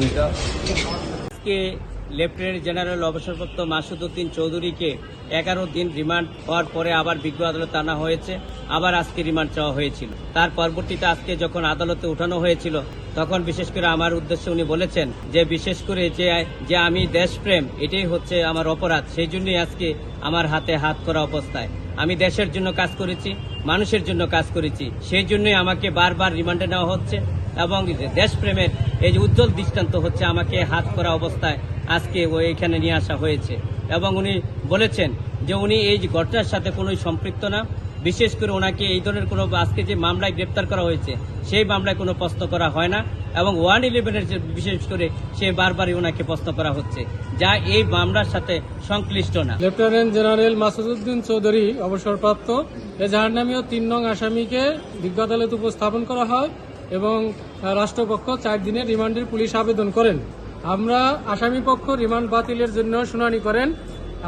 আসামিটা। আজকে lieutenant general অবসরপ্রাপ্ত মাসুদ উদ্দিন চৌধুরীকে 11 দিন রিমান্ড হওয়ার পরে আবার বিজ্ঞ আদালতে আনা হয়েছে, আবার আজকে রিমান্ড চাওয়া হয়েছিল। তার পরবর্তীতে আজকে যখন আদালতে উঠানো হয়েছিল তখন বিশেষ করে আমার উদ্দেশ্যে উনি বলেছেন যে বিশেষ করে যে আমি দেশপ্রেম এটাই হচ্ছে আমার অপরাধ, সেই জন্যই আজকে আমার হাতে হাত করা অবস্থায়। আমি দেশের জন্য কাজ করেছি, মানুষের জন্য কাজ করেছি, সেই জন্যই আমাকে বারবার রিমান্ডে নেওয়া হচ্ছে এবং দেশপ্রেমের এই যে উজ্জ্বল দৃষ্টান্ত হচ্ছে আমাকে হাত করা অবস্থায় আজকে এখানে নিয়ে আসা হয়েছে। এবং উনি বলেছেন যে উনি এই যে ঘটনার সাথে কোনো সম্পৃক্ত না, বিশেষ করে ওনাকে এই ধরনের কোনো আজকে যে মামলায় গ্রেপ্তার করা হয়েছে সেই মামলায় কোনো প্রশ্ন করা হয় না এবং 111-এর যে বিশেষ করে সে বারবারই ওনাকে প্রশ্ন করা হচ্ছে, যা এই মামলার সাথে সংশ্লিষ্ট না। লেফটেন্যান্ট জেনারেল মাসুদ উদ্দিন চৌধুরী অবসরপ্রাপ্ত এজাহার নামীয় 3 নং আসামিকে বিজ্ঞ আদালতে উপস্থাপন করা হয় এবং রাষ্ট্রপক্ষ 4 দিনের রিমান্ডের পুলিশ আবেদন করেন। আমরা আসামি পক্ষ রিমান্ড বাতিলের জন্য শুনানি করেন,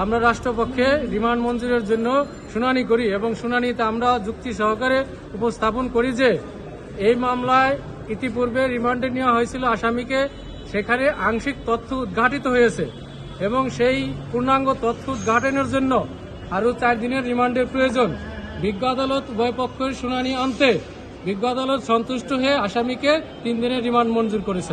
আমরা রাষ্ট্রপক্ষে রিমান্ড মঞ্জুরের জন্য শুনানি করি এবং শুনানিতে আমরা যুক্তি সহকারে উপস্থাপন করি যে এই মামলায় ইতিপূর্বে রিমান্ডে নেওয়া হয়েছিল আসামিকে, সেখানে আংশিক তথ্য উদ্ঘাটিত হয়েছে এবং সেই পূর্ণাঙ্গ তথ্য উদ্ঘাটনের জন্য আরও 4 দিনের রিমান্ডের প্রয়োজন। বিজ্ঞ আদালত উভয় পক্ষের শুনানি আনতে বিজ্ঞ আদালত সন্তুষ্ট হয়ে আসামিকে 3 দিনের রিমান্ড মঞ্জুর করেছে।